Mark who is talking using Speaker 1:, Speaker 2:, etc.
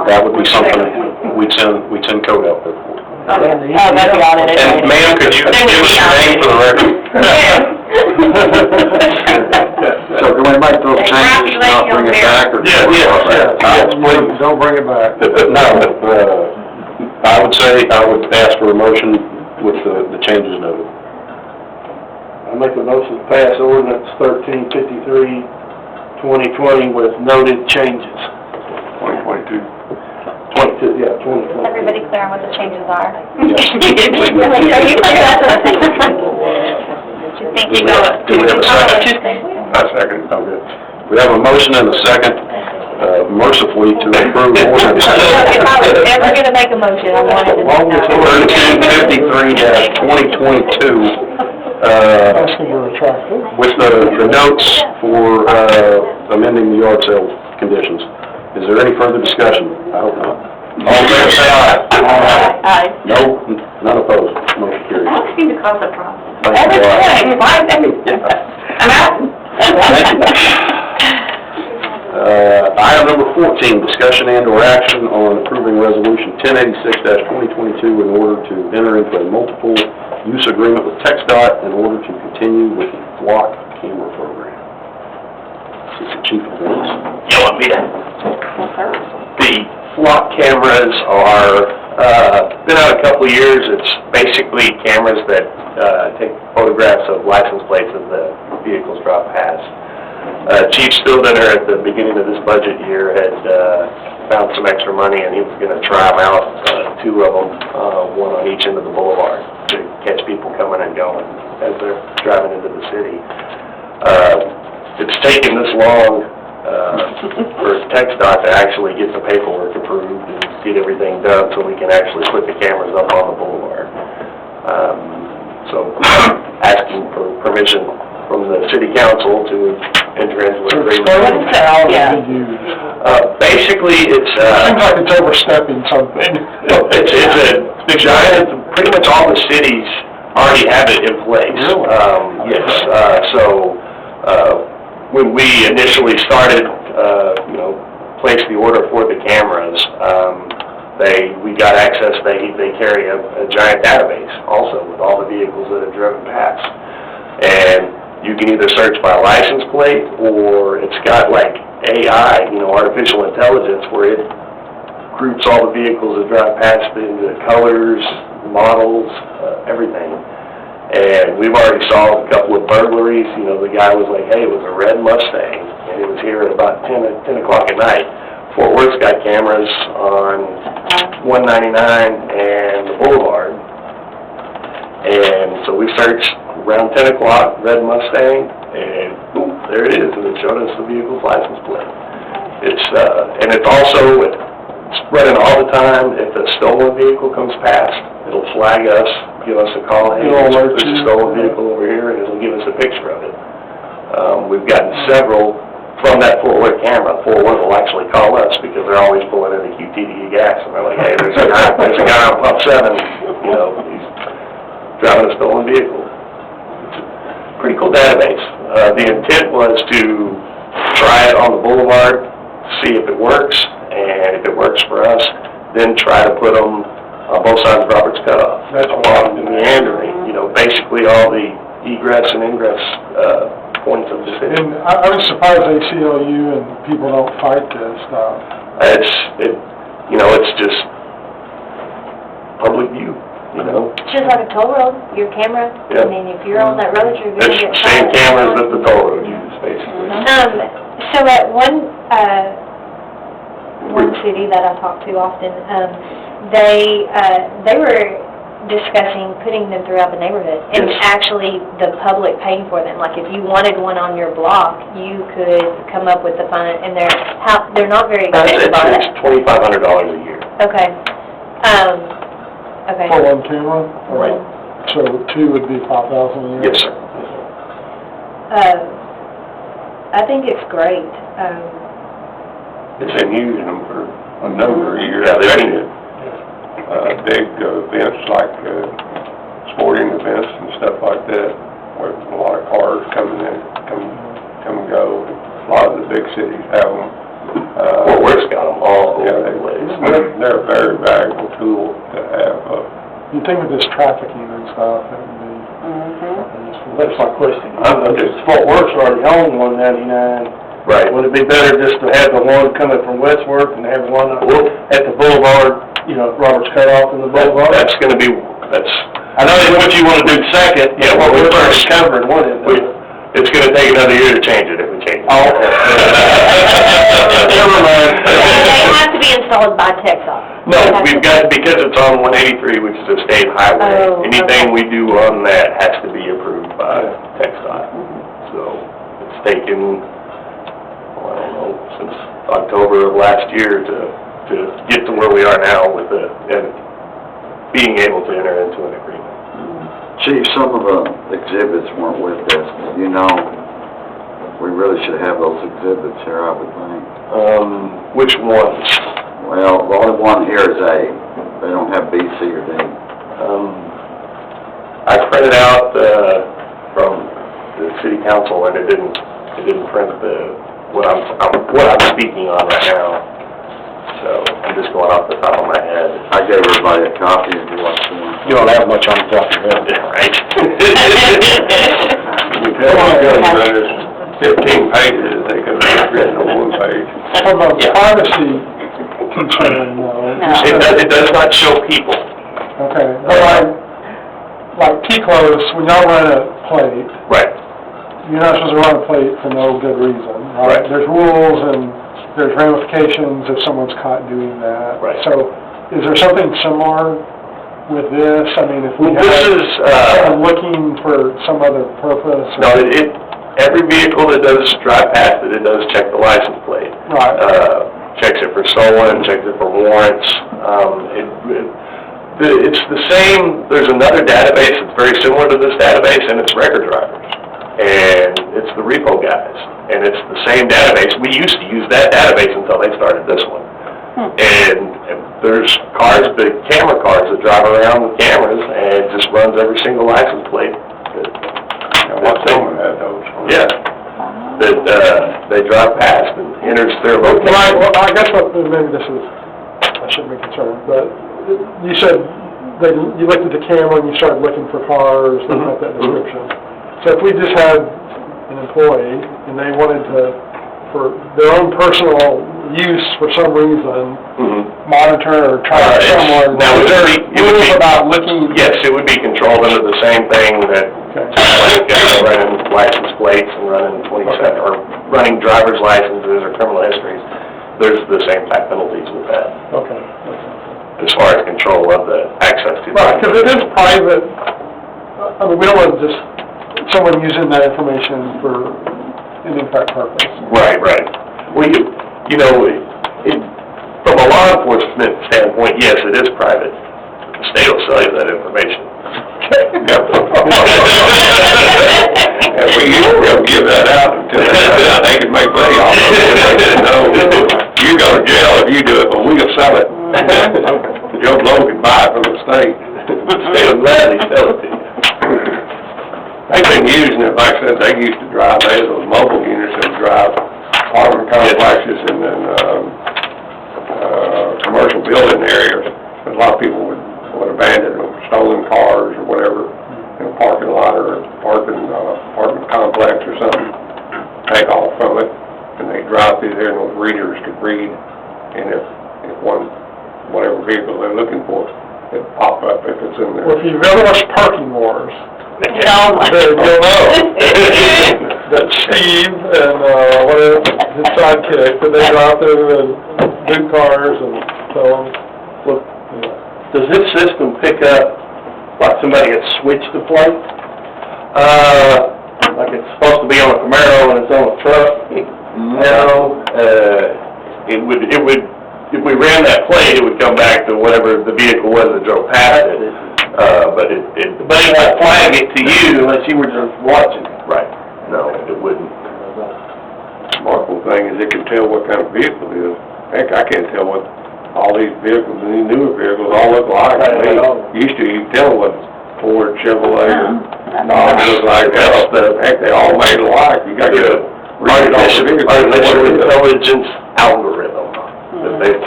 Speaker 1: that would be something we'd send code out there for.
Speaker 2: Oh, that'd be on it.
Speaker 1: And ma'am, could you give us your name for the record?
Speaker 3: So can we make those changes, not bring it back, or?
Speaker 1: Please.
Speaker 3: Don't bring it back.
Speaker 1: No, I would say, I would ask for a motion with the changes noted.
Speaker 4: I make a motion to pass ordinance 1353-2020 with noted changes.
Speaker 3: 2022.
Speaker 4: 22, yeah, 2020.
Speaker 5: Everybody clear on what the changes are?
Speaker 1: Yes.
Speaker 5: Really, are you clear? Thank you.
Speaker 1: Do we have a second?
Speaker 3: I second.
Speaker 1: Okay. We have a motion and a second, mercifully, to approve ordinance
Speaker 5: If I was ever going to make a motion, I wanted to know.
Speaker 1: 1353-2022, with the notes for amending the yard sale conditions. Is there any further discussion? I hope not. All in favor, say aye.
Speaker 5: Aye.
Speaker 1: No, none opposed. Motion carries.
Speaker 5: That seemed to cause a problem.
Speaker 1: Thank you.
Speaker 5: I'm out.
Speaker 1: Item number 14, discussion and/or action on approving resolution 1086-2022 in order to enter into a multiple use agreement with TxDOT in order to continue with the flock camera program. This is the chief of police.
Speaker 6: You want me to? The flock cameras are, been out a couple of years. It's basically cameras that take photographs of license plates as the vehicles drive past. Chief Stildiner at the beginning of this budget year had found some extra money, and he was going to try them out, two of them, one on each end of the boulevard, to catch people coming and going as they're driving into the city. It's taken this long for TxDOT to actually get the paperwork approved and get everything done so we can actually put the cameras up on the boulevard. So asking for permission from the city council to enter into an agreement.
Speaker 2: What is that all
Speaker 4: Yeah.
Speaker 6: Basically, it's
Speaker 4: Seems like it's overstepping something.
Speaker 6: it's a giant, pretty much all the cities already have it in place.
Speaker 4: Really?
Speaker 6: Yes, when we initially started, placed the order for the cameras, we got access, they carry a giant database also with all the vehicles that have driven past. And you can either search by license plate, or it's got like AI, artificial intelligence, where it groups all the vehicles that drive past into colors, models, everything. And we've already solved a couple of burglaries. The guy was like, hey, it was a red Mustang, and it was here at about 10 o'clock at night. Fort Worth's got cameras on 199 and the Boulevard. And so we searched around 10 o'clock, red Mustang, and boom, there it is, and it showed us the vehicle's license plate. And it's also running all the time. If a stolen vehicle comes past, it'll flag us, give us a call, hey, there's a stolen vehicle over here, and it'll give us a picture of it. We've gotten several from that Fort Worth camera. Fort Worth will actually call us because they're always pulling in the QTD gas, and they're like, hey, there's a guy on pump 7, he's driving a stolen vehicle. It's a pretty cool database. The intent was to try it on the Boulevard, see if it works, and if it works for us, then try to put them on both sides of Roberts Cutoff.
Speaker 4: That's
Speaker 6: along the meandering, basically all the egress and ingress points of the city.
Speaker 4: And I was surprised they CLU and people don't fight this stuff.
Speaker 6: It's just public view,
Speaker 5: It's just like a toll road, your camera.
Speaker 6: Yeah.
Speaker 5: I mean, if you're on that road, you're going to
Speaker 6: It's
Speaker 5: get
Speaker 6: the same
Speaker 5: shot.
Speaker 6: cameras that the toll road uses, basically.
Speaker 5: So at one city that I talk to often, they were discussing putting them throughout the neighborhood, and
Speaker 6: Yes.
Speaker 5: actually the public paying for them. Like if you wanted one on your block, you could come up with the fund, and they're not very expensive, are they?
Speaker 6: It's $2,500 a year.
Speaker 5: Okay. Okay.
Speaker 4: For one camera?
Speaker 6: Right.
Speaker 4: So 2 would be 5,000 a year?
Speaker 6: Yes, sir.
Speaker 5: I think it's great.
Speaker 3: It's been using them for a number of years.
Speaker 6: Yeah, they're neat.
Speaker 3: Big events like sporting events and stuff like that, where a lot of cars come and go. A lot of the big cities have them.
Speaker 6: Fort Worth's got them all over
Speaker 3: Yeah,
Speaker 6: the place.
Speaker 4: you think with this trafficking and stuff, it would be useful.
Speaker 7: That's my question. Fort Worth's already on 199.
Speaker 6: Right.
Speaker 7: Would it be better just to have the one coming from Westworth and have one at the boulevard, Robert's Cutoff in the boulevard?
Speaker 6: That's gonna be,
Speaker 7: I know what you wanna do second,
Speaker 6: Yeah, what we
Speaker 7: we're
Speaker 6: first-
Speaker 7: covering one end.
Speaker 6: it's gonna take another year to change it if we change it.
Speaker 7: Oh, okay. Never mind.
Speaker 5: They have to be installed by Texas.
Speaker 6: No, we've got, because it's on 183, which is a state highway,
Speaker 5: Oh,
Speaker 6: anything
Speaker 5: okay.
Speaker 6: we do on that has to be approved by TxDOT. So it's taken, I don't know, since October of last year to get to where we are now with and being able to enter into an agreement.
Speaker 8: Chief, some of the exhibits weren't with us. We really should have those exhibits here, I would think.
Speaker 6: Which ones?
Speaker 8: Well, the only one here is A. They don't have B, C, or D.
Speaker 6: I printed out from the city council, and it didn't print what I'm speaking on right now. So I'm just going off the top of my head.
Speaker 8: I gave everybody a copy if you want one.
Speaker 1: You don't have much on the top of your head.
Speaker 6: Right?
Speaker 3: We've had 15 pages, they could have written on one page.
Speaker 4: From a privacy concern,
Speaker 6: It does not show people.
Speaker 4: Okay, but like T-close, when y'all run a plate,
Speaker 6: Right.
Speaker 4: you're not supposed to run a plate for no good reason, right?
Speaker 6: Right.
Speaker 4: There's rules and there's ramifications if someone's caught doing that.
Speaker 6: Right.
Speaker 4: So, is there something similar with this? I mean, if we
Speaker 6: Well, this
Speaker 4: have
Speaker 6: is,
Speaker 4: someone looking for some other purpose?
Speaker 6: no, every vehicle that does drive past it does check the license plate.
Speaker 4: Right.
Speaker 6: Checks it for stolen, checks it for warrants. It's the same, there's another database that's very similar to this database, and it's record drivers. And it's the repo guys, and it's the same database. We used to use that database until they started this one. And there's cars, big camera cars that drive around with cameras, and it just runs every single license plate.
Speaker 3: Someone had those.
Speaker 6: Yeah, that they drive past and enters their location.
Speaker 4: Well, I guess maybe this is, I shouldn't be concerned, but you said you looked at the camera and you started looking for cars that met that description. So if we just had an employee and they wanted to, for their own personal use for some reason, monitor or track someone,
Speaker 6: now,
Speaker 4: is there
Speaker 6: it would
Speaker 4: rules
Speaker 6: be-
Speaker 4: about looking?
Speaker 6: Yes, it would be controlled under the same thing that, like, running license plates and running 27, or running driver's licenses or criminal histories. There's the same type penalties with that,
Speaker 4: Okay.
Speaker 6: as far as control of the access to.
Speaker 4: Right, because it is private, I mean, we don't want just someone using that information for an incorrect purpose.
Speaker 6: Right. Well, you know, from a law enforcement standpoint, yes, it is private. The state will sell you that information.
Speaker 3: And we used to be able to give that out until they could make money off of it. They didn't know, you go to jail if you do it, but we'll sell it. Joe Blow can buy it from the state.
Speaker 6: They will gladly sell it to you.
Speaker 3: They've been using it, like I said, they used to drive, they had those mobile units that would drive apartment complexes and then, commercial building areas. A lot of people would abandon them, stolen cars or whatever, in a parking lot or apartment complex or something, take off from it, and they drive through there and those readers could read, and if whatever vehicle they're looking for, it'd pop up if it's in there.
Speaker 4: Well, if you've ever watched Parking Wars,
Speaker 5: No.
Speaker 4: then you'll know that Steve and, whatever, his sidekick, that they go out there and do cars and sell them.
Speaker 7: Does this system pick up, like somebody had switched the plate? Like it's supposed to be on a Camaro and it's on a truck?
Speaker 6: No, it would, if we ran that plate, it would come back to whatever the vehicle was that drove past it. But it
Speaker 7: won't flag it to you unless you were just watching.
Speaker 6: Right, no, it wouldn't.
Speaker 3: Remarkable thing is it can tell what kind of vehicle it is. Heck, I can't tell what all these vehicles, and these newer vehicles all look like. I mean, used to, you could tell what Ford, Chevrolet, and all look like that stuff. Heck, they all made alike. You got to read it off the vehicle.
Speaker 6: Artificial intelligence algorithm.